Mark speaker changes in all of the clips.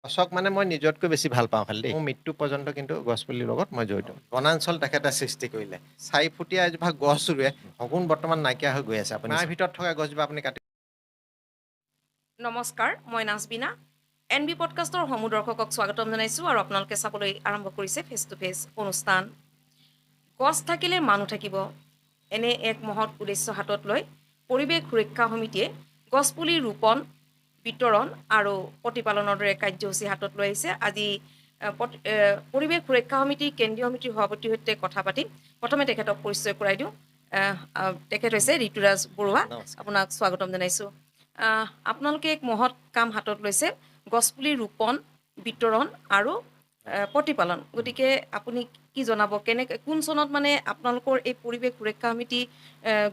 Speaker 1: গছক মানে মই নিজতকৈ বেছি ভাল পাওঁ খালি দেই। মোৰ মৃত্যু পৰ্যন্ত কিন্তু গছপুলিৰ লগত মই জড়িত। বনাঞ্চল তেখেতে সৃষ্টি কৰিলে। 4 ফুটীয়া এজোপা গছ ৰুৱে, সগুণ বৰ্তমান নাইকিয়া হৈ গৈ আছে। আপুনি তাৰ ভিতৰত থকা গছজোপা আপুনি কাটি
Speaker 2: নমস্কাৰ, মই নাজবিনা। NB পডকাষ্টৰ সমূহ দৰ্শকক স্বাগতম জনাইছোঁ আৰু আপোনালোকে চাবলৈ আৰম্ভ কৰিছে ফেচ টু ফেচ অনুষ্ঠান। গছ থাকিলে মানুহ থাকিব, এনে এক মহৎ উদ্দেশ্য হাতত লৈ পৰিৱেশ সুৰক্ষা সমিতিয়ে গছপুলি ৰোপণ, বিতৰণ আৰু প্ৰতিপালনৰ দৰে কাৰ্যসূচী হাতত লৈ আহিছে। আজি পৰিৱেশ সুৰক্ষা সমিতিৰ কেন্দ্ৰীয় সমিতিৰ সভাপতিৰ সৈতে কথা পাতিম। প্ৰথমে তেখেতক পৰিচয় কৰাই দিওঁ। তেখেত হৈছে ঋতুৰাজ বৰুৱা।
Speaker 1: নমস্কাৰ।
Speaker 2: আপোনাক স্বাগতম জনাইছোঁ। আপোনালোকে এক মহৎ কাম হাতত লৈছে, গছপুলি ৰোপণ, বিতৰণ আৰু প্ৰতিপালন। গতিকে আপুনি কি জনাব, কোন চনত মানে আপোনালোকৰ এই পৰিৱেশ সুৰক্ষা সমিতি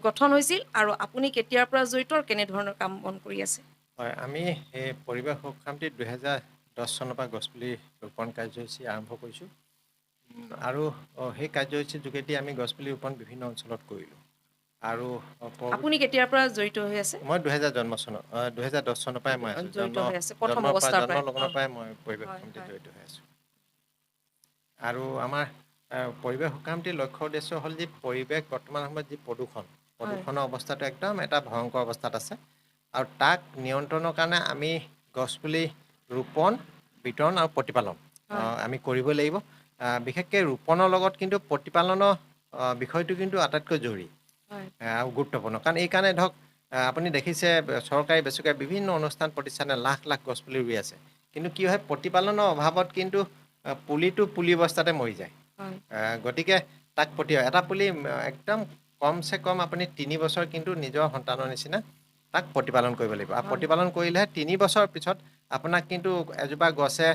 Speaker 2: গঠন হৈছিল আৰু আপুনি কেতিয়াৰ পৰা জড়িত আৰু কেনেধৰণৰ কাম বন কৰি আছে?
Speaker 1: হয়, আমি এই পৰিৱেশ সুৰক্ষা সমিতিত 2010 চনৰ পৰা গছপুলি ৰোপণ কাৰ্যসূচী আৰম্ভ কৰিছোঁ। আৰু সেই কাৰ্যসূচীৰ যোগেদি আমি গছপুলি ৰোপণ বিভিন্ন অঞ্চলত কৰিলোঁ। আৰু
Speaker 2: আপুনি কেতিয়াৰ পৰা জড়িত হৈ আছে?
Speaker 1: মই 2010 চনৰ পৰাই মই আছোঁ।
Speaker 2: জড়িত হৈ আছে প্ৰথম
Speaker 1: জন্মৰ
Speaker 2: অৱস্থাৰ পৰাই।
Speaker 1: লগ্নৰ পৰাই মই পৰিৱেশ
Speaker 2: হয়
Speaker 1: সমিতিত
Speaker 2: হয়
Speaker 1: জড়িত হৈ আছোঁ। আৰু আমাৰ পৰিৱেশ সুৰক্ষা সমিতিৰ লক্ষ্য উদ্দেশ্য হ'ল যে পৰিৱেশ বৰ্তমান সময়ত যি
Speaker 2: হয়
Speaker 1: প্ৰদূষণৰ অৱস্থাটো একদম এটা ভয়ংকৰ অৱস্থাত আছে। আৰু তাক নিয়ন্ত্ৰণৰ কাৰণে আমি গছপুলি ৰোপণ, বিতৰণ আৰু প্ৰতিপালন
Speaker 2: হয়
Speaker 1: আমি কৰিবই লাগিব। বিশেষকৈ ৰোপণৰ লগত কিন্তু প্ৰতিপালনৰ বিষয়টো কিন্তু আটাইতকৈ জৰুৰী
Speaker 2: হয়
Speaker 1: আৰু গুৰুত্বপূৰ্ণ। কাৰণ এই কাৰণে ধৰক আপুনি দেখিছে চৰকাৰী বেচৰকাৰী বিভিন্ন অনুষ্ঠান প্ৰতিষ্ঠানে লাখ লাখ গছপুলি ৰুই আছে। কিন্তু কি হয়, প্ৰতিপালনৰ অভাৱত কিন্তু পুলিটো পুলি অৱস্থাতে মৰি যায়।
Speaker 2: হয়
Speaker 1: গতিকে তাক এটা পুলি একদম কমচে কম আপুনি 3 বছৰ কিন্তু নিজৰ সন্তানৰ নিচিনা তাক প্ৰতিপালন কৰিব লাগিব। আৰু
Speaker 2: হয়
Speaker 1: প্ৰতিপালন কৰিলেহে 3 বছৰ পিছত আপোনাক কিন্তু এজোপা গছে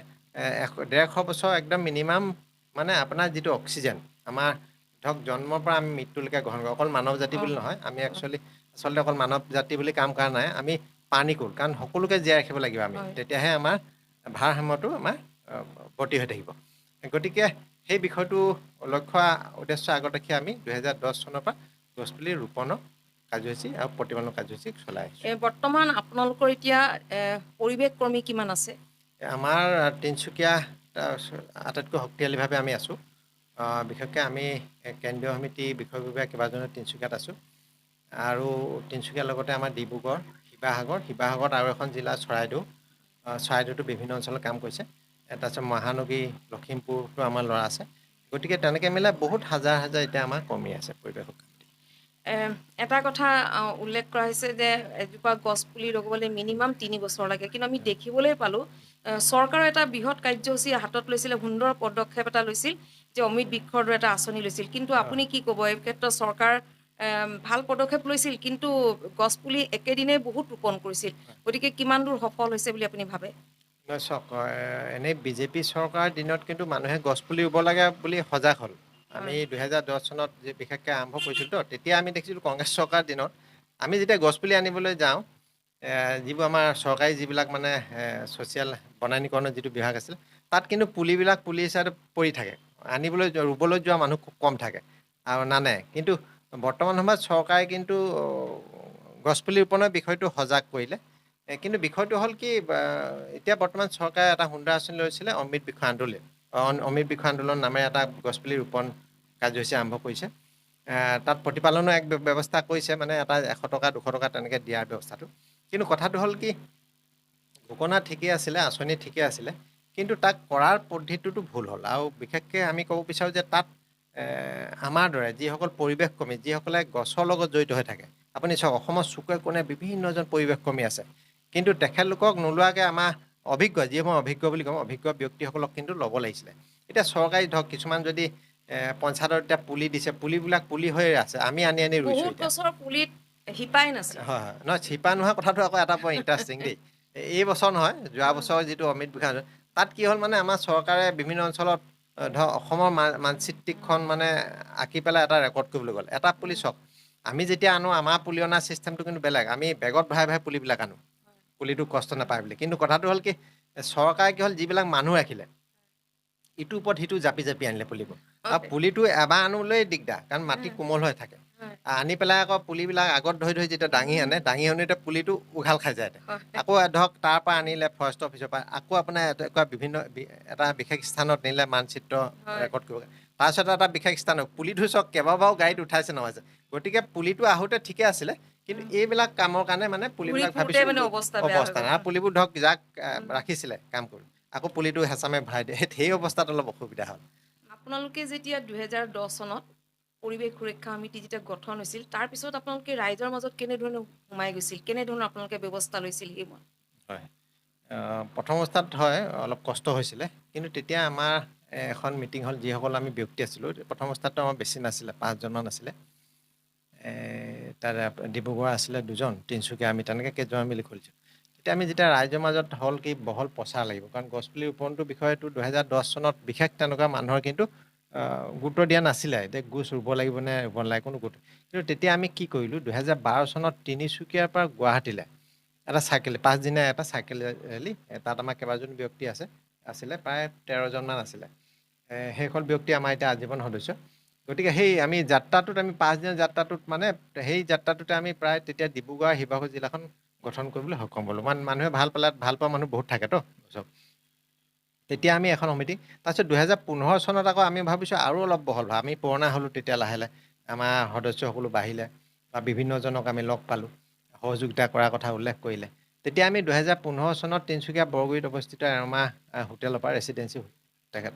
Speaker 1: 150 বছৰ একদম মিনিমাম মানে আপোনাৰ যিটো অক্সিজেন আমাৰ ধৰক জন্মৰ পৰা আমি মৃত্যুলৈকে গ্ৰহণ কৰোঁ। অকল মানৱ জাতি বুলি নহয়, আমি আচলতে অকল মানৱ জাতি বুলি কাম কৰা নাই, আমি প্ৰাণীকুল। কাৰণ সকলোকে জীয়াই ৰাখিব লাগিব আমি,
Speaker 2: হয়
Speaker 1: তেতিয়াহে আমাৰ ভাৰসাম্যটো আমাৰ বৰ্তি হৈ থাকিব। গতিকে সেই বিষয়টো লক্ষ্য উদ্দেশ্য আগত ৰাখি আমি 2010 চনৰ পৰা গছপুলি ৰোপণৰ কাৰ্যসূচী আৰু প্ৰতিপালনৰ কাৰ্যসূচী চলাই আহিছোঁ।
Speaker 2: বৰ্তমান আপোনালোকৰ এতিয়া পৰিৱেশ কৰ্মী কিমান আছে?
Speaker 1: আমাৰ তিনিচুকীয়া আটাইতকৈ শক্তিশালীভাৱে আমি আছোঁ। বিশেষকৈ আমি কেন্দ্ৰীয় সমিতি বিষয় বিভাগ কেইবাজনো তিনিচুকীয়াত আছোঁ। আৰু তিনিচুকীয়াৰ লগতে আমাৰ ডিব্ৰুগড়, শিৱসাগৰত আৰু এখন জিলা চৰাইদেউতো বিভিন্ন অঞ্চলত কাম কৰিছে। তাৰপিছত মহানগৰী, লখিমপুৰতো আমাৰ ল'ৰা আছে। গতিকে তেনেকৈ মিলাই বহুত হাজাৰ হাজাৰ এতিয়া আমাৰ কৰ্মী আছে পৰিৱেশ সুৰক্ষা সমিতিত।
Speaker 2: এটা কথা উল্লেখ কৰা হৈছে যে এজোপা গছ পুলি লগাবলৈ মিনিমাম 3 বছৰ লাগে, কিন্তু আমি দেখিবলৈ পালোঁ চৰকাৰৰ এটা বৃহৎ কাৰ্যসূচী হাতত লৈছিলে, সুন্দৰ পদক্ষেপ এটা লৈছিল যে অমৃত বৃক্ষৰ দৰে এটা আঁচনি লৈছিল। কিন্তু আপুনি কি ক'ব, এই ক্ষেত্ৰত চৰকাৰ ভাল পদক্ষেপ লৈছিল, কিন্তু গছপুলি একেদিনাই বহুত ৰোপণ কৰিছিল। গতিকে কিমান দূৰ সফল হৈছে বুলি আপুনি ভাবে?
Speaker 1: চাওক, এনেই বিজেপি চৰকাৰৰ দিনত কিন্তু মানুহে গছপুলি ৰুব লাগে বুলি সজাগ হ'ল। আমি
Speaker 2: হয়
Speaker 1: 2010 চনত বিশেষকৈ আৰম্ভ কৰিছিলোঁ তেতিয়া আমি দেখিছিলোঁ কংগ্ৰেছ চৰকাৰৰ দিনত আমি যেতিয়া গছপুলি আনিবলৈ যাওঁ, যিবোৰ আমাৰ চৰকাৰী যিবিলাক মানে ছ'চিয়েল বনানীকৰণৰ যিটো বিভাগ আছিল, তাত কিন্তু পুলি হিচাপে পৰি থাকে। ৰুবলৈ যোৱা মানুহ খুব কম থাকে আৰু নানে। কিন্তু বৰ্তমান সময়ত চৰকাৰে কিন্তু গছপুলি ৰোপণৰ বিষয়টো সজাগ কৰিলে। কিন্তু বিষয়টো হ'ল কি, এতিয়া বৰ্তমান চৰকাৰে এটা সুন্দৰ আঁচনি লৈছিলে, অমৃত বৃক্ষ আন্দোলন নামেৰে এটা গছপুলি ৰোপণ কাৰ্যসূচী আৰম্ভ কৰিছে। তাত প্ৰতিপালনৰ এক ব্যৱস্থা কৰিছে, মানে এটা 100 টকা 200 টকা তেনেকৈ দিয়াৰ ব্যৱস্থাটো। কিন্তু কথাটো হ'ল কি, ঘোষণা ঠিকেই আছিলে, আঁচনি ঠিকেই আছিলে, কিন্তু তাক কৰাৰ পদ্ধতিটো ভুল হ'ল। আৰু বিশেষকৈ আমি ক'ব বিচাৰোঁ যে তাত আমাৰ দৰে যিসকল পৰিৱেশ কৰ্মী, যিসকলে গছৰ লগত জড়িত হৈ থাকে, আপুনি চাওক অসমৰ চুকে কোণে বিভিন্নজন পৰিৱেশ কৰ্মী আছে, কিন্তু তেখেতলোকক নোলোৱাকৈ আমাৰ যিয়ে মই অভিজ্ঞ বুলি কওঁ, অভিজ্ঞ ব্যক্তিসকলক কিন্তু ল'ব লাগিছিলে। এতিয়া চৰকাৰী ধৰক কিছুমান যদি পঞ্চায়তত এতিয়া পুলি দিছে, পুলি হৈ আছে, আমি আনি ৰুইছোঁ
Speaker 2: বহুত
Speaker 1: এতিয়া।
Speaker 2: গছৰ পুলিত শিপাই নাছিল।
Speaker 1: হয় হয়, নহয় শিপা নোহোৱা কথাটো আকৌ এটা বৰ ইণ্টাৰেষ্টিং দেই। এই বছৰ নহয়, যোৱা বছৰ যিটো অমৃত বৃক্ষ, তাত কি হ'ল মানে আমাৰ চৰকাৰে বিভিন্ন অঞ্চলত ধৰক অসমৰ মানচিত্ৰখন মানে আঁকি পেলাই এটা ৰেকৰ্ড কৰিবলৈ গ'ল। এটা পুলি চাওক, আমি যেতিয়া আনো আমাৰ পুলি অনাৰ চিষ্টেমটো কিন্তু বেলেগ। আমি বেগত ভৰাই পুলিবিলাক আনো, পুলিটো কষ্ট নাপায় বুলি। কিন্তু কথাটো হ'ল কি, চৰকাৰে কি হ'ল, যিবিলাক মানুহ ৰাখিলে ইটোৰ ওপৰত সিটো জাপি আনিলে পুলিবোৰ। আৰু পুলিটো এবাৰ আনোলৈ দিগদাৰ, কাৰণ মাটি কোমল হৈ থাকে। আনি পেলাই আকৌ পুলিবিলাক আগত ধৰি যেতিয়া দাঙি আনোতে পুলিটো উঘাল খাই যায়।
Speaker 2: হয়
Speaker 1: আকৌ ধৰক তাৰ পৰা আনিলে ফৰেষ্ট অফিচৰ পৰা আকৌ আপোনাৰ এটা এটা বিশেষ স্থানত নিলে মানচিত্ৰ
Speaker 2: হয়
Speaker 1: ৰেকৰ্ড কৰিব। তাৰপিছত এটা বিশেষ স্থানত পুলিটো চাওক কেইবাবাৰো গাড়ীত উঠাইছে নহয় যে। গতিকে পুলিটো আহোঁতে ঠিকে আছিলে, কিন্তু এইবিলাক কামৰ কাৰণে মানে
Speaker 2: ঘূৰি
Speaker 1: পুলিবিলাক
Speaker 2: ফুৰোতে
Speaker 1: ভাবিছোঁ
Speaker 2: মানে অৱস্থা বেয়া হৈ
Speaker 1: অৱস্থা
Speaker 2: গ'ল
Speaker 1: নাই। আৰু পুলিবোৰ ধৰক যাক ৰাখিছিলে কাম কৰি, আকৌ পুলিটো হেঁচামে ভৰাই দিয়ে, সেই অৱস্থাত অলপ অসুবিধা হ'ল।
Speaker 2: আপোনালোকে যেতিয়া 2010 চনত পৰিৱেশ সুৰক্ষা সমিতি যেতিয়া গঠন হৈছিল, তাৰপিছত আপোনালোকে ৰাইজৰ মাজত কেনেধৰণে সোমাই গৈছিল, কেনেধৰণৰ আপোনালোকে ব্যৱস্থা লৈছিল সেই
Speaker 1: হয়, প্ৰথম অৱস্থাত হয় অলপ কষ্ট হৈছিলে, কিন্তু তেতিয়া আমাৰ এখন মিটিং হ'ল, যিসকল আমি ব্যক্তি আছিলোঁ। প্ৰথম অৱস্থাততো আমাৰ বেছি নাছিলে, 5জনমান আছিলে। তাত ডিব্ৰুগড় আছিলে 2জন, তিনিচুকীয়া আমি তেনেকৈ কেইজনমান মিলি খুলিছোঁ। তেতিয়া আমি যেতিয়া ৰাইজৰ মাজত হ'ল কি বহল প্ৰচাৰ লাগিব, কাৰণ গছপুলি ৰোপণটোৰ বিষয়টো 2010 চনত বিশেষ তেনেকুৱা মানুহৰ কিন্তু গুৰুত্ব দিয়া নাছিলে। এতিয়া গছ ৰুব লাগিব নে ৰুব নালাগে কোনো গুৰুত্ব। কিন্তু তেতিয়া আমি কি কৰিলোঁ, 2012 চনত তিনিচুকীয়াৰ পৰা গুৱাহাটীলৈ এটা চাইকেল, 5 দিনীয়া এটা চাইকেল ৰেলী, তাত আমাৰ কেইবাজন ব্যক্তি আছিলে, প্ৰায় 13জনমান আছিলে। সেইসকল ব্যক্তি আমাৰ এতিয়া আজীৱন সদস্য। গতিকে সেই আমি যাত্ৰাটোত, আমি 5 দিনৰ যাত্ৰাটোত মানে সেই যাত্ৰাটোতে আমি প্ৰায় তেতিয়া ডিব্ৰুগড় শিৱসাগৰ জিলাখন গঠন কৰিবলৈ সক্ষম হ'লোঁ। মানুহে ভাল পোৱা মানুহ বহুত থাকেতো চব। তেতিয়া আমি এখন সমিতি, তাৰপিছত 2015 চনত আকৌ আমি ভাবিছোঁ আৰু অলপ বহল হোৱা। আমি পুৰণা হ'লোঁ তেতিয়া লাহে লাহে, আমাৰ সদস্য সকলো বাঢ়িলে বা বিভিন্নজনক আমি লগ পালোঁ, সহযোগিতা কৰাৰ কথা উল্লেখ কৰিলে। তেতিয়া আমি 2015 চনত তিনিচুকীয়া বৰগুৰিত অৱস্থিত এৰমা হোটেলৰ পৰা, ৰেচিডেঞ্চি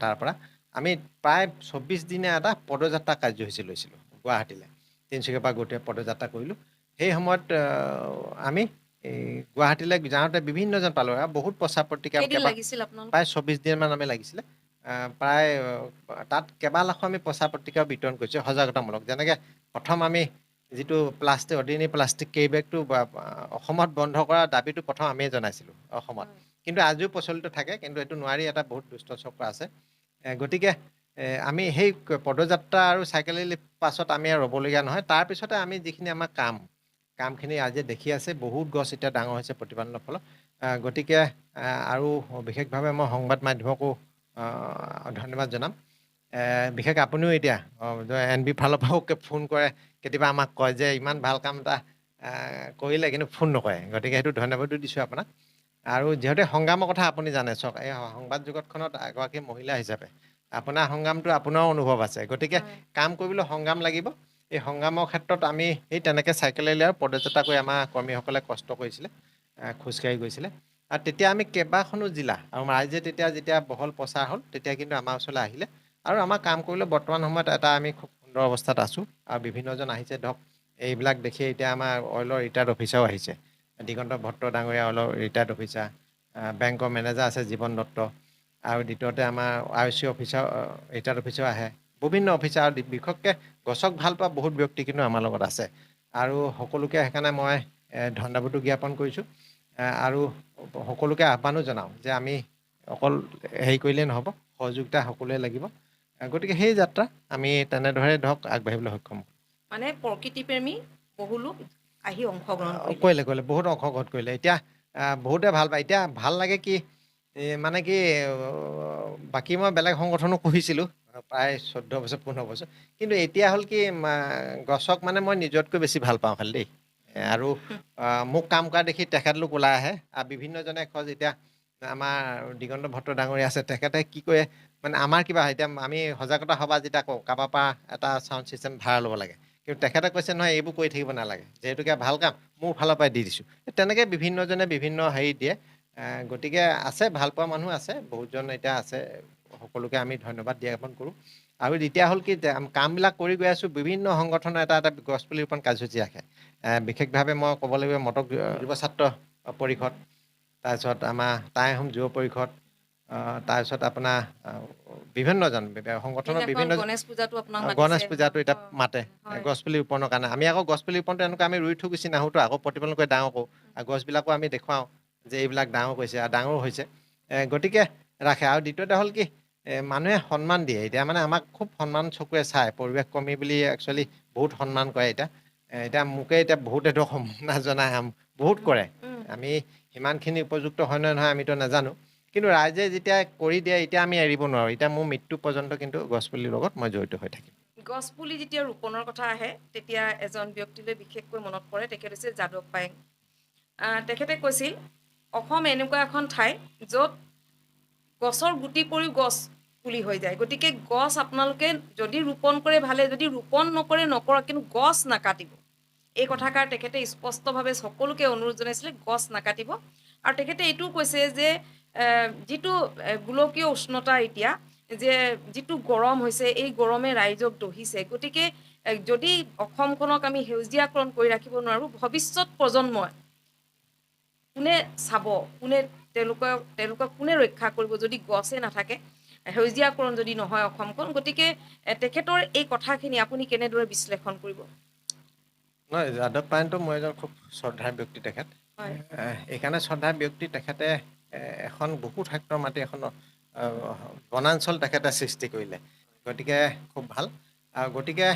Speaker 1: তাৰ পৰা আমি প্ৰায় 24 দিনীয়া এটা পদযাত্ৰা কাৰ্যসূচী লৈছিলোঁ গুৱাহাটীলৈ। তিনিচুকীয়াৰ পৰা গোটেই পদযাত্ৰা কৰিলোঁ। সেই সময়ত আমি গুৱাহাটীলৈ যাওঁতে বিভিন্নজন পালোঁ, আৰু বহুত প্ৰচাৰ পত্ৰিকা
Speaker 2: কেইদিন লাগিছিল আপোনালোকৰ?
Speaker 1: প্ৰায় 24 দিনমান আমি লাগিছিলে। প্ৰায় তাত কেইবালাখো আমি প্ৰচাৰ পত্ৰিকাও বিতৰণ কৰিছোঁ, সজাগতামূলক। যেনেকৈ প্ৰথম আমি যিটো অৰ্ডিনেৰী প্লাষ্টিক কেৰিবেগটো অসমত বন্ধ কৰাৰ দাবীটো প্ৰথম আমিয়ে জনাইছিলোঁ অসমত, কিন্তু আজিও প্ৰচলিত থাকে, কিন্তু এইটো নোৱাৰি, এটা বহুত দুষ্ট চক্ৰ আছে। গতিকে আমি সেই পদযাত্ৰা আৰু চাইকেল ৰেলীৰ পাছত আমি আৰু ৰ'বলগীয়া নহয়। তাৰপিছতে আমি যিখিনি আমাৰ কামখিনি আজি দেখি আছে, বহুত গছ এতিয়া ডাঙৰ হৈছে প্ৰতিপালনৰ ফলত। গতিকে আৰু বিশেষভাৱে মই সংবাদ মাধ্যমকো ধন্যবাদ জনাম। বিশেষ আপুনিও এতিয়া NB ফালৰ পৰাও ফোন কৰে, কেতিয়াবা আমাক কয় যে ইমান ভাল কাম এটা কৰিলে, কিন্তু ফোন নকৰে। গতিকে সেইটো ধন্যবাদো দিছোঁ আপোনাক। আৰু যিহেতু সংগ্ৰামৰ কথা আপুনি জানে, চাওক এই সংবাদ জগতখনত এগৰাকী মহিলা হিচাপে আপোনাৰ সংগ্ৰামটো আপোনাৰো অনুভৱ আছে। গতিকে কাম কৰিবলৈ সংগ্ৰাম লাগিব। এই সংগ্ৰামৰ ক্ষেত্ৰত আমি সেই তেনেকৈ চাইকেল ৰেলী আৰু পদযাত্ৰা কৰি আমাৰ কৰ্মীসকলে কষ্ট কৰিছিলে, খোজকাঢ়ি গৈছিলে। আৰু তেতিয়া আমি কেইবাখনো জিলা, আৰু ৰাইজে যেতিয়া বহল প্ৰচাৰ হ'ল, তেতিয়া কিন্তু আমাৰ ওচৰলৈ আহিলে। আৰু আমাৰ কাম কৰিলে বৰ্তমান সময়ত আমি খুব সুন্দৰ অৱস্থাত আছোঁ। আৰু বিভিন্নজন আহিছে, ধৰক এইবিলাক দেখি এতিয়া আমাৰ অইলৰ ৰিটায়াৰ্ড অফিচাৰো আহিছে। দিগন্ত ভট্ট ডাঙৰীয়া অইলৰ ৰিটায়াৰ্ড অফিচাৰ, বেংকৰ মেনেজাৰ আছে জীৱন দত্ত, আৰু দ্বিতীয়তে আমাৰ RC অফিচাৰ, ৰিটায়াৰ্ড অফিচাৰো আহে, বিভিন্ন অফিচাৰ। বিশেষকৈ গছক ভাল পোৱা বহুত ব্যক্তি কিন্তু আমাৰ লগত আছে। আৰু সকলোকে সেইকাৰণে মই ধন্যবাদো জ্ঞাপন কৰিছোঁ। আৰু সকলোকে আহ্বানো জনাওঁ যে আমি অকল হেৰি কৰিলেই নহ'ব, সহযোগিতা সকলোৱে লাগিব। গতিকে সেই যাত্ৰা আমি তেনেদৰে ধৰক আগবাঢ়িবলৈ সক্ষম হ'ম।
Speaker 2: মানে প্ৰকৃতিপ্ৰেমী বহু লোক আহি অংশগ্ৰহণ
Speaker 1: কৰিলে বহুত অংশগ্ৰহণ কৰিলে। এতিয়া বহুতে ভাল পায়। এতিয়া ভাল লাগে কি, মানে কি, বাকী মই বেলেগ সংগঠনো কৰিছিলোঁ প্ৰায় 14 বছৰ 15 বছৰ, কিন্তু এতিয়া হ'ল কি, গছক মানে মই নিজতকৈ বেছি ভাল পাওঁ খালি দেই। আৰু মোক কাম কৰা দেখি তেখেতলোক ওলাই আহে। আৰু বিভিন্নজনে কয়, যেতিয়া আমাৰ দিগন্ত ভট্ট ডাঙৰীয়া আছে, তেখেতে কি কৰে মানে, আমাৰ কিবা এতিয়া আমি সজাগতা সভা যেতিয়া কওঁ, কাৰোবাৰ পৰা এটা চাউণ্ড ছিষ্টেম ভাড়া ল'ব লাগে, কিন্তু তেখেতে কৈছে নহয়, এইবোৰ কৰি থাকিব নালাগে, যিহেতুকে ভাল কাম মোৰ ফালৰ পৰাই দি দিছোঁ। তেনেকৈ বিভিন্নজনে বিভিন্ন হেৰি দিয়ে। গতিকে আছে, ভাল পোৱা মানুহ আছে, বহুতজন এতিয়া আছে। সকলোকে আমি ধন্যবাদ জ্ঞাপন কৰোঁ। আৰু এতিয়া হ'ল কি, কামবিলাক কৰি গৈ আছোঁ, বিভিন্ন সংগঠনৰ এটা গছপুলি ৰোপণ কাৰ্যসূচী ৰাখে। বিশেষভাৱে মই ক'ব লাগিব মটক যুৱ ছাত্ৰ পৰিষদ, তাৰপিছত আমাৰ টাই আহোম যুৱ পৰিষদ, তাৰপিছত আপোনাৰ বিভিন্নজন সংগঠনৰ বিভিন্নজন,
Speaker 2: গণেশ পূজাটো আপোনাক মাতিছে।
Speaker 1: গণেশ পূজাটো এতিয়া মাতে গছপুলি ৰোপণৰ কাৰণে। আমি আকৌ গছপুলি ৰোপণটো এনেকুৱা আমি ৰুই থৈ গুচি নাহোঁতো, আকৌ প্ৰতিপালন কৰি ডাঙৰ কৰোঁ। আৰু গছবিলাকো আমি দেখুৱাওঁ যে এইবিলাক ডাঙৰ কৰিছে আৰু ডাঙৰো হৈছে। গতিকে ৰাখে। আৰু দ্বিতীয়তে হ'ল কি, মানুহে সন্মান দিয়ে। এতিয়া মানে আমাক খুব সন্মান চকুৰে চায়, পৰিৱেশ কৰ্মী বুলি একচুৱেলি বহুত সন্মান কৰে। এতিয়া মোকে এতিয়া বহুতেতো সম্বৰ্ধনা জনাই, বহুত কৰে। আমি সিমানখিনি উপযুক্ত হয় নে নহয় আমিতো নাজানো, কিন্তু ৰাইজে যেতিয়া কৰি দিয়ে, এতিয়া আমি এৰিব নোৱাৰোঁ। এতিয়া মোৰ মৃত্যু পৰ্যন্ত কিন্তু গছপুলিৰ লগত মই জড়িত হৈ থাকিম।
Speaker 2: গছপুলি যেতিয়া ৰোপণৰ কথা আহে তেতিয়া এজন ব্যক্তিলৈ বিশেষকৈ মনত পৰে, তেখেত হৈছে যাদৱ পায়েং। তেখেতে কৈছিল অসম এনেকুৱা এখন ঠাই য'ত গছৰ গুটি পৰিও গছ পুলি হৈ যায়, গতিকে গছ আপোনালোকে যদি ৰোপণ কৰে ভালে, যদি ৰোপণ নকৰে নকৰক, কিন্তু গছ নাকাটিব। এই কথাষাৰ তেখেতে স্পষ্টভাৱে সকলোকে অনুৰোধ জনাইছিলে, গছ নাকাটিব। আৰু তেখেতে এইটোও কৈছে যে যিটো গোলকীয় উষ্ণতা এতিয়া, যে যিটো গৰম হৈছে, এই গৰমে ৰাইজক দহিছে, গতিকে যদি অসমখনক আমি সেউজীয়াকৰণ কৰি ৰাখিব নোৱাৰোঁ, ভৱিষ্যত প্ৰজন্মই কোনে চাব, তেওঁলোকক কোনে ৰক্ষা কৰিব যদি গছে নাথাকে, সেউজীয়াকৰণ যদি নহয় অসমখন। গতিকে তেখেতৰ এই কথাখিনি আপুনি কেনেদৰে বিশ্লেষণ কৰিব?
Speaker 1: নহয়, যাদৱ পায়েংটো মই এজন খুব শ্ৰদ্ধাৰ ব্যক্তি তেখেত।
Speaker 2: হয়
Speaker 1: এইকাৰণে শ্ৰদ্ধাৰ ব্যক্তি তেখেতে এখন বহুত হেক্টৰ মাটি এখন বনাঞ্চল তেখেতে সৃষ্টি কৰিলে, গতিকে খুব ভাল। আৰু গতিকে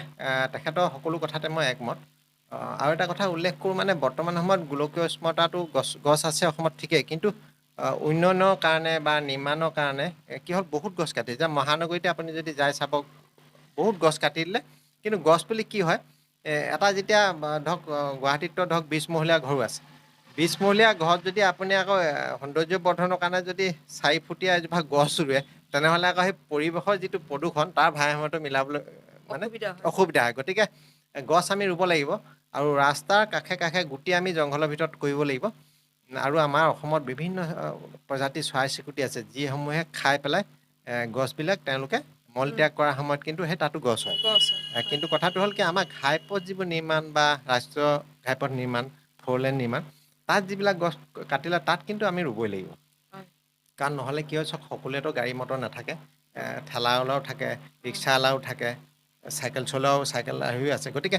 Speaker 1: তেখেতৰ সকলো কথাতে মই একমত। আৰু এটা কথা উল্লেখ কৰোঁ, মানে বৰ্তমান সময়ত গোলকীয় উষ্ণতাটো গছ আছে অসমত ঠিকেই, কিন্তু উন্নয়নৰ কাৰণে বা নিৰ্মাণৰ কাৰণে কি হ'ল, বহুত গছ কাটি, যে মহানগৰীতে আপুনি যদি যায় চাব, বহুত গছ কাটি দিলে। কিন্তু গছ পুলি কি হয়, এটা যেতিয়া ধৰক গুৱাহাটীততো ধৰক 20 মহলীয়া ঘৰো আছে, 20 মহলীয়া ঘৰত যদি আপুনি আকৌ সৌন্দৰ্য বৰ্ধনৰ কাৰণে যদি 4 ফুটীয়া এজোপা গছ ৰুৱে, তেনেহ'লে আকৌ সেই পৰিৱেশৰ যিটো প্ৰদূষণ, তাৰ ভাৰসাম্যটো মিলাবলৈ মানে
Speaker 2: অসুবিধা হয়।
Speaker 1: অসুবিধা হয়। গতিকে গছ আমি ৰুব লাগিব, আৰু ৰাস্তাৰ কাষে কাষে গুটি আমি জংঘলৰ ভিতৰত কৰিব লাগিব। আৰু আমাৰ অসমত বিভিন্ন প্ৰজাতিৰ চৰাই চিৰিকটি আছে, যিসমূহে খাই পেলাই গছবিলাক তেওঁলোকে মলত্যাগ কৰাৰ সময়ত কিন্তু সেই তাতো গছ হয়।
Speaker 2: গছ হয়।
Speaker 1: কিন্তু কথাটো হ'ল কি, আমাৰ ঘাইপথ যিবোৰ নিৰ্মাণ বা ৰাষ্ট্ৰীয় ঘাইপথ নিৰ্মাণ, 4 লেন নিৰ্মাণ, তাত যিবিলাক গছ কাটিলে তাত কিন্তু আমি ৰুবই লাগিব।
Speaker 2: হয়।
Speaker 1: কাৰণ নহ'লে কি হয়, সকলোৱেতো গাড়ী মটৰ নাথাকে, ঠেলাৱালাও থাকে, ৰিক্সাৱালাও থাকে, চাইকেল চলোৱাও চাইকেল আৰোহীও আছে। গতিকে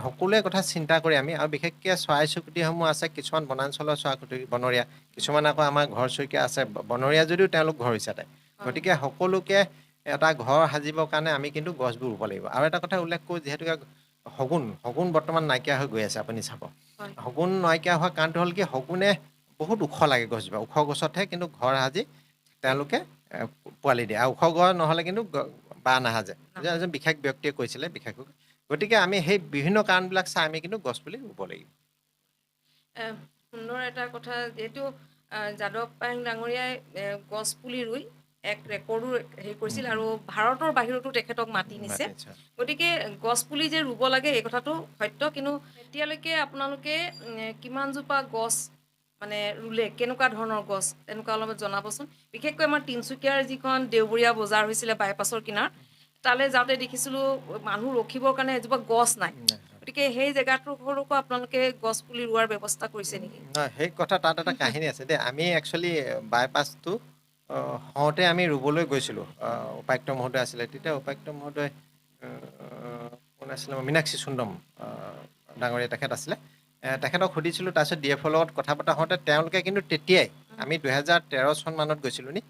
Speaker 1: সকলোৱে কথা চিন্তা কৰি আমি, আৰু বিশেষকৈ চৰাই চিৰিকটিসমূহ আছে, কিছুমান বনাঞ্চলৰ চৰাই চিৰিকটি বনৰীয়া, কিছুমান আকৌ আমাৰ ঘৰ চইকীয়া আছে বনৰীয়া, যদিও তেওঁলোক ঘৰ হিচাপে। গতিকে সকলোকে এটা ঘৰ সাজিবৰ কাৰণে আমি কিন্তু গছবোৰ ৰুব লাগিব। আৰু এটা কথা উল্লেখ কৰোঁ, যিহেতুকে শগুন বৰ্তমান নাইকিয়া হৈ গৈ আছে, আপুনি চাব।
Speaker 2: হয়।
Speaker 1: শগুন নাইকিয়া হোৱাৰ কাৰণটো হ'ল কি, শগুনে বহুত ওখ লাগে গছজোপা, ওখ গছতহে কিন্তু ঘৰ সাজি তেওঁলোকে পোৱালি দিয়ে, আৰু ওখ গছ নহ'লে কিন্তু বাঁহ নাসাজে। এজন বিশেষ ব্যক্তিয়ে কৈছিলে, বিশেষকৈ। গতিকে আমি সেই বিভিন্ন কাৰণবিলাক চাই আমি কিন্তু গছপুলি ৰুব লাগিব।
Speaker 2: সুন্দৰ এটা কথা, যিহেতু যাদৱ পায়েং ডাঙৰীয়াই গছ পুলি ৰুই এক ৰেকৰ্ডো হেৰি কৰিছিল, আৰু ভাৰতৰ বাহিৰতো তেখেতক মাতি নিছে। গতিকে গছ পুলি যে ৰুব লাগে এই কথাটো সত্য, কিন্তু এতিয়ালৈকে আপোনালোকে কিমানজোপা গছ মানে ৰুলে, কেনেকুৱা ধৰণৰ গছ, তেনেকুৱা অলপ জনাবচোন। বিশেষকৈ আমাৰ তিনিচুকীয়াৰ যিখন দেওবৰীয়া বজাৰ হৈছিলে বাইপাছৰ কিনাৰত, তালৈ যাওঁতে দেখিছিলোঁ মানুহ ৰখিবৰ কাৰণে এজোপা গছ নাই। গতিকে সেই জেগাটোকো আপোনালোকে গছ পুলি ৰোৱাৰ ব্যৱস্থা কৰিছে নেকি?
Speaker 1: নহয়, সেই কথা, তাত এটা কাহিনী আছে দেই। আমি একচুৱেলি বাইপাছটো হওঁতে আমি ৰুবলৈ গৈছিলোঁ, উপায়ুক্ত মহোদয় আছিলে তেতিয়া। উপায়ুক্ত মহোদয় কোন আছিলে, মীনাক্ষী সুন্দম ডাঙৰীয়া তেখেত আছিলে। তেখেতক সুধিছিলোঁ, তাৰপিছত DFOৰ লগত কথা পতা হওঁতে তেওঁলোকে কিন্তু তেতিয়াই, আমি 2013 চন মানত গৈছিলোঁ নি,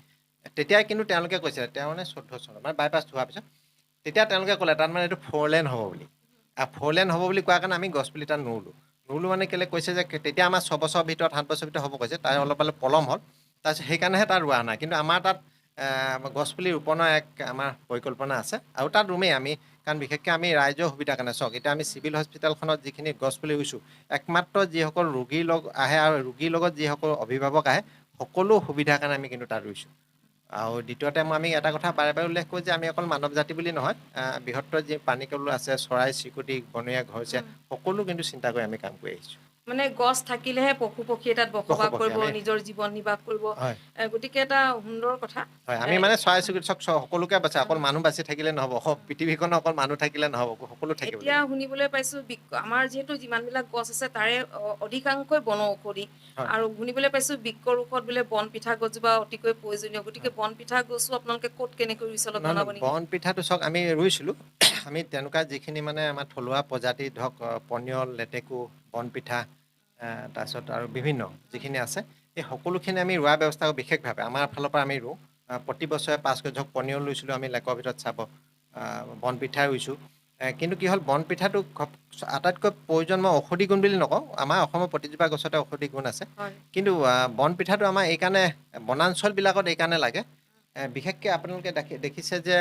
Speaker 1: তেতিয়াই কিন্তু তেওঁলোকে কৈছিলে, 13 নে 14 চনত, মানে বাইপাছ হোৱাৰ পিছত, তেতিয়া তেওঁলোকে ক'লে তাত মানে এইটো 4 লেন হ'ব বুলি। 4 লেন হ'ব বুলি কোৱাৰ কাৰণে আমি গছপুলি তাত নুৰুলো মানে কেলৈ কৈছে যে, তেতিয়া আমাৰ 6 বছৰৰ ভিতৰত 7 বছৰৰ ভিতৰত হ'ব কৈছে, তাৰ অলপ পলম হ'ল। তাৰপিছত সেইকাৰণেহে তাত ৰোৱা নাই, কিন্তু আমাৰ তাত গছপুলি ৰোপণৰ এক আমাৰ পৰিকল্পনা আছে, আৰু তাত ৰুমেই আমি। কাৰণ বিশেষকৈ আমি ৰাইজৰ সুবিধাৰ কাৰণে, চাওক এতিয়া আমি চিভিল হস্পিটেলখনত যিখিনি গছপুলি ৰুইছোঁ, একমাত্ৰ যিসকল ৰোগীৰ আহে আৰু ৰোগীৰ লগত যিসকল অভিভাৱক আহে, সকলো সুবিধাৰ কাৰণে আমি কিন্তু তাত ৰুইছোঁ। আৰু দ্বিতীয়তে আমি এটা কথা বাৰে বাৰে উল্লেখ কৰোঁ যে, আমি অকল মানৱ জাতি বুলি নহয়, বৃহত্তৰ যি প্ৰাণীকুল আছে, চৰাই চিৰিকটি, বনৰীয়া ঘৰচীয়া, সকলো কিন্তু চিন্তা কৰি আমি কাম কৰি আহিছোঁ।
Speaker 2: মানে গছ থাকিলেহে পশু পক্ষীয়ে তাত বসবাস কৰিব, নিজৰ জীৱন নিৰ্বাহ কৰিব।
Speaker 1: হয়
Speaker 2: গতিকে এটা সুন্দৰ কথা।
Speaker 1: হয়, আমি মানে চৰাই চিকিৎসক সকলোকে বাচে, অকল মানুহ বাচি থাকিলে নহ'ব, পৃথিৱীখনত অকল মানুহ থাকিলে নহ'ব, সকলো থাকিব
Speaker 2: এতিয়া
Speaker 1: লাগিব।
Speaker 2: শুনিবলৈ পাইছোঁ, আমাৰ যিহেতু যিমানবিলাক গছ আছে তাৰে অধিকাংশই বন ঔষধি,
Speaker 1: হয়
Speaker 2: আৰু শুনিবলৈ পাইছোঁ বৃক্ষৰ ঔষধ বোলে বন পিঠা গছজোপা অতিকৈ প্ৰয়োজনীয়। গতিকে বন পিঠা গছো আপোনালোকে ক'ত কেনেকৈ ৰুইছে অলপ
Speaker 1: নহয়
Speaker 2: জনাব
Speaker 1: নহয়,
Speaker 2: নেকি?
Speaker 1: বন পিঠাটো চাওক, আমি ৰুইছিলোঁ। আমি তেনেকুৱা যিখিনি মানে আমাৰ থলুৱা প্ৰজাতি, ধৰক পনিয়ল, লেটেকু, বনপিঠা, তাৰপিছত আৰু বিভিন্ন যিখিনি আছে, এই সকলোখিনি আমি ৰোৱাৰ ব্যৱস্থা কৰোঁ বিশেষভাৱে। আমাৰ ফালৰ পৰা আমি ৰুওঁ, প্ৰতি বছৰে 5 গছ, ধৰক পনিয়ল ৰুইছিলোঁ আমি লেকৰ ভিতৰত চাব, বনপিঠা ৰুইছোঁ। কিন্তু কি হ'ল, বনপিঠাটো আটাইতকৈ প্ৰয়োজন, মই ঔষধি গুণ বুলি নকওঁ, আমাৰ অসমৰ প্ৰতিজোপা গছতে ঔষধি গুণ আছে।
Speaker 2: হয়।
Speaker 1: কিন্তু বনপিঠাটো আমাৰ এইকাৰণে বনাঞ্চলবিলাকত এইকাৰণে লাগে, বিশেষকৈ আপোনালোকে দেখিছে যে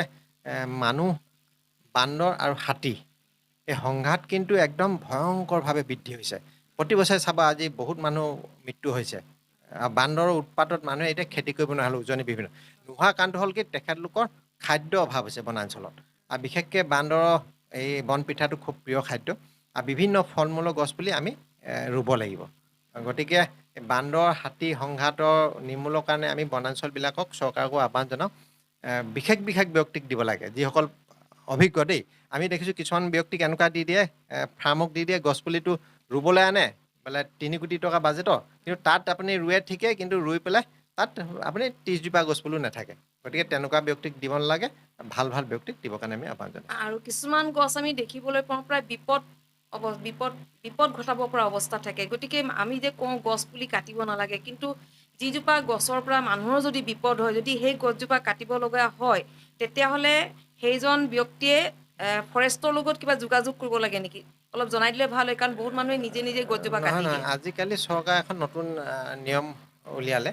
Speaker 1: মানুহ বান্দৰ আৰু হাতী এই সংঘাত কিন্তু একদম ভয়ংকৰভাৱে বৃদ্ধি হৈছে। প্ৰতি বছৰে চাবা আজি বহুত মানুহ মৃত্যু হৈছে। বান্দৰৰ উৎপাতত মানুহে এতিয়া খেতি কৰিব নোৱাৰা হ'ল উজনি বিভিন্ন নোহোৱা কাৰণটো হ'ল কি তেখেতলোকৰ খাদ্য অভাৱ হৈছে বনাঞ্চলত। আৰু বিশেষকৈ বান্দৰৰ এই বনপিঠাটো খুব প্ৰিয় খাদ্য। আৰু বিভিন্ন ফল মূলৰ গছ পুলি আমি ৰুব লাগিব। গতিকে বান্দৰ হাতী সংঘাতৰ নিৰ্মূলৰ কাৰণে আমি বনাঞ্চলবিলাকক চৰকাৰকো আহ্বান জনাওঁ বিশেষ বিশেষ ব্যক্তিক দিব লাগে যিসকল অভিজ্ঞ দেই। আমি দেখিছোঁ কিছুমান ব্যক্তিক এনেকুৱা দি দিয়ে ফাৰ্মক দি দিয়ে গছপুলিটো ৰুবলৈ আনে বোলে 3 কোটি টকা বাজেটৰ, কিন্তু তাত আপুনি ৰুৱে ঠিকেই কিন্তু ৰুই পেলাই তাত আপুনি 30জোপা গছপুলিও নাথাকে। গতিকে তেনেকুৱা ব্যক্তিক দিব নালাগে, ভাল ভাল ব্যক্তিক দিবৰ কাৰণে আমি আহ্বান জনাইছোঁ।
Speaker 2: আৰু কিছুমান গছ আমি দেখিবলৈ পাওঁ প্ৰায় বিপদ ঘটাব পৰা অৱস্থা থাকে। গতিকে আমি যে কওঁ গছ পুলি কাটিব নালাগে, কিন্তু যিজোপা গছৰ পৰা মানুহৰ যদি বিপদ হয়, যদি সেই গছজোপা কাটিব লগা হয়, তেতিয়াহ'লে সেইজন ব্যক্তিয়ে ফৰেষ্টৰ লগত কিবা যোগাযোগ কৰিব লাগে নেকি? অলপ জনাই দিলে ভাল হয়, কাৰণ বহুত মানুহে নিজে নিজে গছজোপা
Speaker 1: নহয়
Speaker 2: কাটি
Speaker 1: নহয়,
Speaker 2: দিয়ে।
Speaker 1: আজিকালি চৰকাৰে এখন নতুন নিয়ম উলিয়ালে।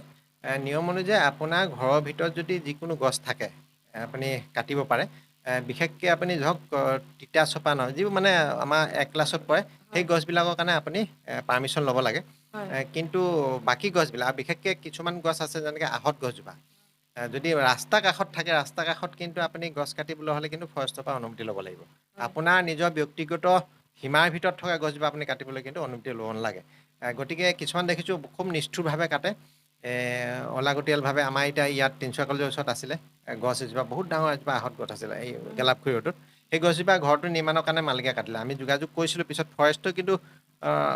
Speaker 1: নিয়ম অনুযায়ী আপোনাৰ ঘৰৰ ভিতৰত যদি যিকোনো গছ থাকে আপুনি কাটিব পাৰে। বিশেষকৈ আপুনি ধৰক তিতা চপা নহয়, যিবোৰ মানে আমাৰ 1 ক্লাছত পৰে সেই গছবিলাকৰ কাৰণে আপুনি পাৰ্মিশ্যন ল'ব লাগে।
Speaker 2: হয়
Speaker 1: কিন্তু বাকী গছবিলাক আৰু বিশেষকৈ কিছুমান গছ আছে যেনেকৈ আহঁত গছজোপা যদি ৰাস্তা কাষত থাকে, ৰাস্তা কাষত কিন্তু আপুনি গছ কাটিবলৈ হ'লে কিন্তু ফৰেষ্টৰ পৰা অনুমতি ল'ব লাগিব। আপোনাৰ নিজৰ ব্যক্তিগত সীমাৰ ভিতৰত থকা গছজোপা আপুনি কাটিবলৈ কিন্তু অনুমতি ল'ব নালাগে। গতিকে কিছুমান দেখিছোঁ খুব নিষ্ঠুৰভাৱে কাটে। অলাগতিয়ালভাৱে আমাৰ এতিয়া ইয়াত তিনিচুকীয়া কলেজৰ ওচৰত আছিলে গছ এজোপা বহুত ডাঙৰ এজোপা আহঁত গছ আছিলে এই গেলাপুখুৰী ৰোডত। সেই গছজোপা ঘৰটো নিৰ্মাণৰ কাৰণে মালিকে কাটিলে। আমি যোগাযোগ কৰিছিলোঁ, পিছত ফৰেষ্টই কিন্তু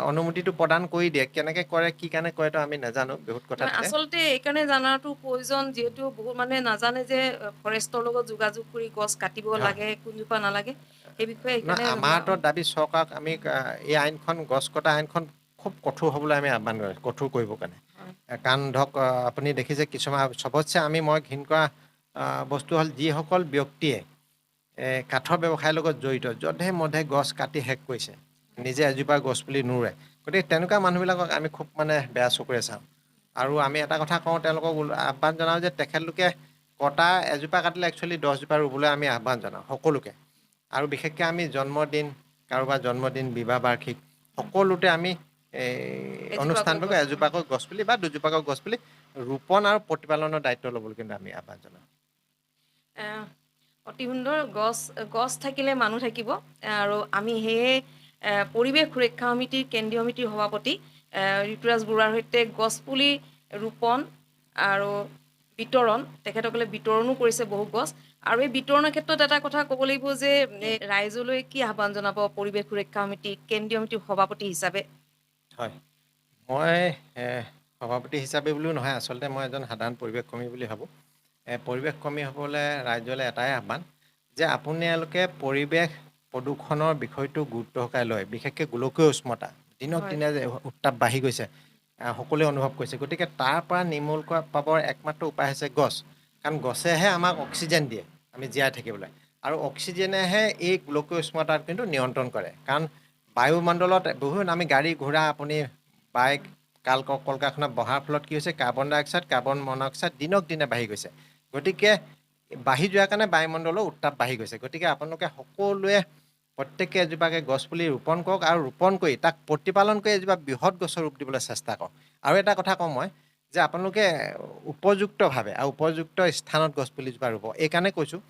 Speaker 1: অনুমতিটো প্ৰদান কৰি দিয়ে। কেনেকৈ কৰে কি কাৰণে কৰে তো আমি নাজানো, বহুত কথা
Speaker 2: নহয়,
Speaker 1: থাকে।
Speaker 2: আচলতে এইকাৰণে জনাটো প্ৰয়োজন, যিহেতু বহুত মানুহে নাজানে যে ফৰেষ্টৰ লগত যোগাযোগ কৰি গছ কাটিব
Speaker 1: হয়
Speaker 2: লাগে, কোনজোপা নালাগে। সেই বিষয়ে
Speaker 1: নহয়,
Speaker 2: সেইকাৰণে
Speaker 1: আমাৰ হাতত দাবী চৰকাৰক আমি এই আইনখন গছ কটা আইনখন খুব কঠোৰ হ'বলৈ আমি আহ্বান কৰিছোঁ, কঠোৰ কৰিবৰ কাৰণে। কাৰণ ধৰক আপুনি দেখিছে কিছুমান চবতছে মই ঘিণ কৰা বস্তু হ'ল যিসকল ব্যক্তিয়ে কাঠৰ ব্যৱসায়ৰ লগত জড়িত যধে মধে গছ কাটি শেষ কৰিছে, নিজে এজোপা গছ পুলি নোৰুৱে। গতিকে তেনেকুৱা মানুহবিলাকক আমি খুব বেয়া চকুৰে চাওঁ। আৰু আমি এটা কথা কওঁ, তেওঁলোকক আহ্বান জনাওঁ যে তেখেতলোকে কটা এজোপা কাটিলে একচুৱেলি 10জোপা ৰুবলৈ আমি আহ্বান জনাওঁ সকলোকে। আৰু বিশেষকৈ আমি জন্মদিন, কাৰোবাৰ জন্মদিন, বিবাহ বাৰ্ষিক সকলোতে আমি
Speaker 2: এজোপাকৈ
Speaker 1: অনুষ্ঠানটোকে
Speaker 2: গছ
Speaker 1: এজোপাকৈ গছপুলি বা দুজোপাকৈ গছপুলি ৰোপণ আৰু প্ৰতিপালনৰ দায়িত্ব ল'বলৈ কিন্তু আমি আহ্বান জনাওঁ।
Speaker 2: অতি সুন্দৰ। গছ থাকিলে মানুহ থাকিব। আৰু আমি সেয়ে পৰিৱেশ সুৰক্ষা সমিতিৰ কেন্দ্ৰীয় সমিতিৰ সভাপতি ঋতুৰাজ বৰুৱাৰ সৈতে গছপুলি ৰোপণ আৰু বিতৰণ, তেখেতসকলে বিতৰণো কৰিছে বহু গছ। আৰু এই বিতৰণৰ ক্ষেত্ৰত এটা কথা ক'ব লাগিব যে ৰাইজলৈ কি আহ্বান জনাব পৰিৱেশ সুৰক্ষা সমিতি কেন্দ্ৰীয় সমিতিৰ সভাপতি হিচাপে?
Speaker 1: হয়, মই সভাপতি হিচাপে বুলিও নহয়, আচলতে মই এজন সাধাৰণ পৰিৱেশ কৰ্মী বুলি ভাবোঁ। পৰিৱেশ কৰ্মীসকলে ৰাইজলৈ এটাই আহ্বান যে আপোনালোকে পৰিৱেশ প্ৰদূষণৰ বিষয়টো গুৰুত্ব সহকাৰে লয়। বিশেষকৈ গোলকীয় উষ্ণতা দিনক
Speaker 2: হয়
Speaker 1: দিনে যে উত্তাপ বাঢ়ি গৈছে, সকলোৱে অনুভৱ কৰিছে। গতিকে তাৰ পৰা নিৰ্মূল পাবৰ একমাত্ৰ উপায় হৈছে গছ। কাৰণ গছেহে আমাক অক্সিজেন দিয়ে আমি জীয়াই থাকিবলৈ। আৰু অক্সিজেনেহে এই গোলকীয় উষ্ণতাত কিন্তু নিয়ন্ত্ৰণ কৰে। কাৰণ বায়ুমণ্ডলত বহুত আমি গাড়ী ঘোঁৰা আপুনি বাইক কল কাৰখানাত বহাৰ ফলত কি হৈছে, কাৰ্বন ডাই অক্সাইড, কাৰ্বন মন'ক্সাইড দিনক দিনে বাঢ়ি গৈছে। গতিকে বাঢ়ি যোৱাৰ কাৰণে বায়ুমণ্ডলৰ উত্তাপ বাঢ়ি গৈছে। গতিকে আপোনালোকে সকলোৱে প্ৰত্যেকে এজোপাকৈ গছ পুলি ৰোপণ কৰক আৰু ৰোপণ কৰি তাক প্ৰতিপালন কৰি এজোপা বৃহৎ গছৰ ৰূপ দিবলৈ চেষ্টা কৰক। আৰু এটা কথা কওঁ মই যে আপোনালোকে উপযুক্তভাৱে আৰু উপযুক্ত স্থানত গছ পুলিজোপা ৰুব। এইকাৰণে কৈছোঁ,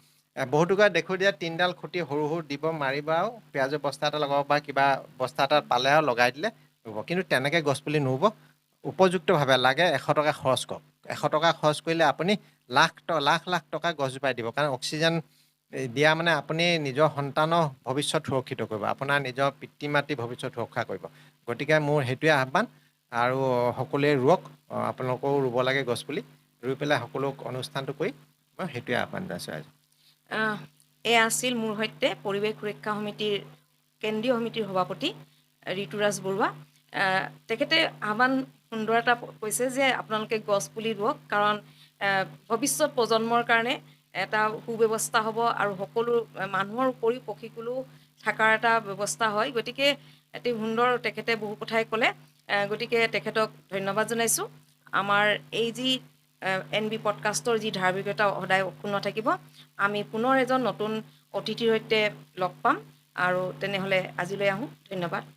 Speaker 1: বহুতোকে দেখোঁ দিয়া 3ডাল খুঁটি সৰু সৰু দিব, মাৰিব আৰু পিঁয়াজৰ বস্তা এটা লগাব বা কিবা বস্তা এটা পালে আৰু লগাই দিলে ৰুব। কিন্তু তেনেকৈ গছপুলি নুৰুব। উপযুক্তভাৱে লাগে 100 টকা খৰচ কৰক। 100 টকা খৰচ কৰিলে আপুনি লাখ লাখ টকা গছজোপাই দিব। কাৰণ অক্সিজেন দিয়া মানে আপুনি নিজৰ সন্তানৰ ভৱিষ্যত সুৰক্ষিত কৰিব, আপোনাৰ নিজৰ পিতৃ মাতৃৰ ভৱিষ্যত সুৰক্ষা কৰিব। গতিকে মোৰ সেইটোৱে আহ্বান। আৰু সকলোৱে ৰুৱক, আপোনালোকেও ৰুব লাগে গছপুলি। ৰুই পেলাই সকলো অনুষ্ঠানটো কৰি মই সেইটোৱে আহ্বান জনাইছোঁ।
Speaker 2: এয়া আছিল মোৰ সৈতে পৰিৱেশ সুৰক্ষা সমিতিৰ কেন্দ্ৰীয় সমিতিৰ সভাপতি ঋতুৰাজ বৰুৱা। তেখেতে আহ্বান সুন্দৰ এটা কৈছে যে আপোনালোকে গছ পুলি ৰুৱক, কাৰণ ভৱিষ্যত প্ৰজন্মৰ কাৰণে এটা সুব্যৱস্থা হ'ব আৰু সকলো মানুহৰ উপৰিও পক্ষীকুলো থকাৰ এটা ব্যৱস্থা হয়। গতিকে অতি সুন্দৰ, তেখেতে বহু কথাই ক'লে। গতিকে তেখেতক ধন্যবাদ জনাইছোঁ। আমাৰ এই যি NB পডকাষ্টৰ যি ধাৰাবাহিকতা সদায় অক্ষুণ্ণ থাকিব। আমি পুনৰ এজন নতুন অতিথিৰ সৈতে লগ পাম আৰু তেনেহ'লে আজিলৈ আহোঁ। ধন্যবাদ।